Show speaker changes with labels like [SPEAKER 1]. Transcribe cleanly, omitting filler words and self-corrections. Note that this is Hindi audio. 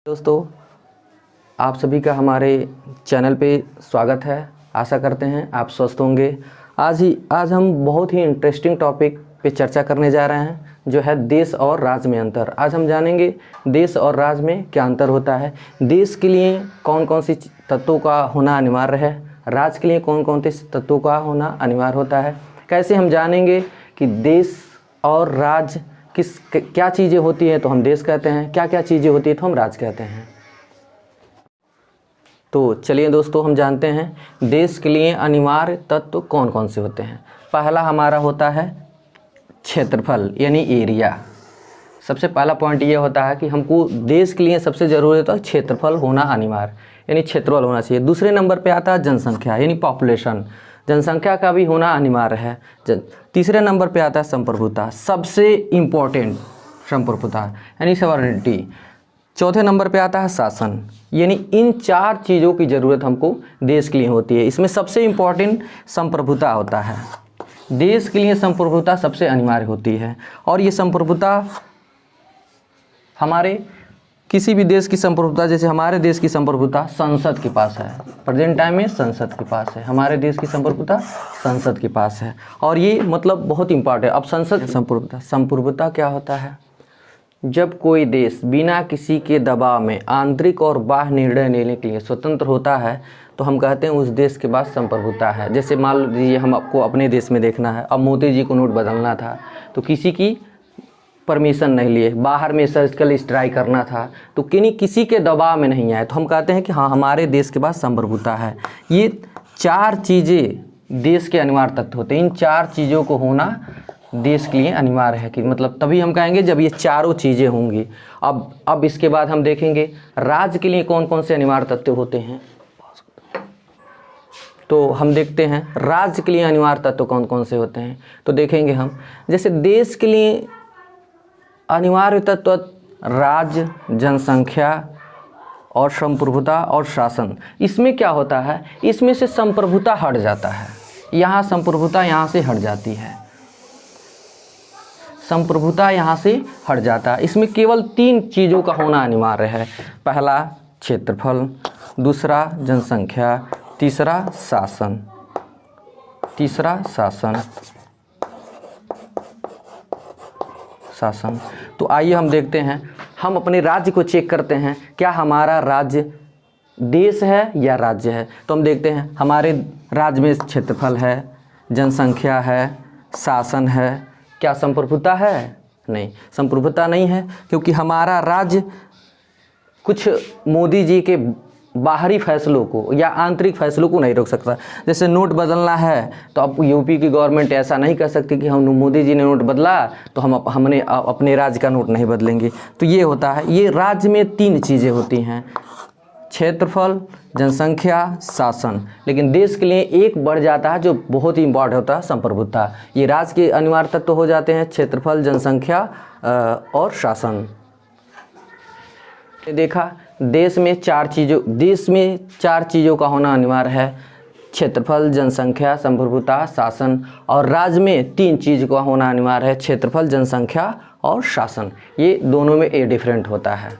[SPEAKER 1] दोस्तों, आप सभी का हमारे चैनल पे स्वागत है। आशा करते हैं आप स्वस्थ होंगे। आज हम बहुत ही इंटरेस्टिंग टॉपिक पे चर्चा करने जा रहे हैं, जो है देश और राज्य में अंतर। आज हम जानेंगे देश और राज्य में क्या अंतर होता है, देश के लिए कौन कौन सी तत्वों का होना अनिवार्य है, राज्य के लिए कौन कौन से तत्वों का होना अनिवार्य होता है। कैसे हम जानेंगे कि देश और राज्य क्या चीज़ें होती है तो हम देश कहते हैं, क्या क्या चीज़ें होती है तो हम राज्य कहते हैं। तो चलिए दोस्तों, हम जानते हैं देश के लिए अनिवार्य तत्व कौन कौन से होते हैं। पहला हमारा होता है क्षेत्रफल यानी एरिया। सबसे पहला पॉइंट ये होता है कि हमको देश के लिए सबसे ज़रूरी होता है क्षेत्रफल होना अनिवार्य, यानी क्षेत्रफल होना चाहिए। दूसरे नंबर पे आता है जनसंख्या यानी पॉपुलेशन, जनसंख्या का भी होना अनिवार्य है। तीसरे नंबर पे आता है संप्रभुता, सबसे इम्पोर्टेंट संप्रभुता यानी सॉवरेनिटी। चौथे नंबर पे आता है शासन, यानी इन चार चीज़ों की ज़रूरत हमको देश के लिए होती है। इसमें सबसे इम्पोर्टेंट संप्रभुता होता है। देश के लिए संप्रभुता सबसे अनिवार्य होती है, और ये संप्रभुता हमारे किसी भी देश की संप्रभुता, जैसे हमारे देश की संप्रभुता संसद के पास है, प्रेजेंट टाइम में संसद के पास है। हमारे देश की संप्रभुता संसद के पास है, और ये मतलब बहुत इम्पोर्टेंट है। अब संसद संप्रभुता क्या होता है? जब कोई देश बिना किसी के दबाव में आंतरिक और बाह्य निर्णय लेने के लिए स्वतंत्र होता है तो हम कहते हैं उस देश के पास संप्रभुता है। जैसे मान लीजिए हम आपको अपने देश में देखना है, अब मोदी जी को नोट बदलना था तो किसी की परमिशन नहीं लिए, बाहर में सर्जिकल स्ट्राइक करना था तो किसी के दबाव में नहीं आए तो हम कहते हैं कि हाँ, हमारे देश के पास संप्रभुता है। ये चार चीज़ें देश के अनिवार्य तत्व होते हैं। इन चार चीज़ों को होना देश के लिए अनिवार्य है, कि मतलब तभी हम कहेंगे जब ये चारों चीज़ें होंगी। अब इसके बाद हम देखेंगे राज्य के लिए कौन कौन से अनिवार्य तत्व होते हैं। तो हम देखते हैं राज्य के लिए अनिवार्य तत्व कौन कौन से होते हैं। तो देखेंगे हम, जैसे देश के लिए अनिवार्य तत्व राज्य, जनसंख्या और संप्रभुता और शासन। इसमें क्या होता है, इसमें से संप्रभुता हट जाता है, यहाँ संप्रभुता यहाँ से हट जाती है, संप्रभुता यहाँ से हट जाता है। इसमें केवल तीन चीज़ों का होना अनिवार्य है। पहला क्षेत्रफल, दूसरा जनसंख्या, तीसरा शासन। तो आइए हम देखते हैं, हम अपने राज्य को चेक करते हैं, क्या हमारा राज्य देश है या राज्य है। तो हम देखते हैं हमारे राज्य में क्षेत्रफल है, जनसंख्या है, शासन है। क्या संप्रभुता है? नहीं, संप्रभुता नहीं है, क्योंकि हमारा राज्य कुछ मोदी जी के बाहरी फैसलों को या आंतरिक फैसलों को नहीं रोक सकता। जैसे नोट बदलना है तो अब यूपी की गवर्नमेंट ऐसा नहीं कर सकती कि हम मोदी जी ने नोट बदला तो हमने अपने राज्य का नोट नहीं बदलेंगे। तो ये होता है, ये राज्य में तीन चीज़ें होती हैं, क्षेत्रफल, जनसंख्या, शासन। लेकिन देश के लिए एक बढ़ जाता है जो बहुत ही इम्पॉर्टेंट होता है, संप्रभुता। ये राज्य के अनिवार्य तत्व हो जाते हैं, क्षेत्रफल, जनसंख्या और शासन। देखा, देश में चार चीज़ों का होना अनिवार्य है, क्षेत्रफल, जनसंख्या, संप्रभुता, शासन। और राज्य में तीन चीज़ का होना अनिवार्य है, क्षेत्रफल, जनसंख्या और शासन। ये दोनों में डिफरेंट होता है।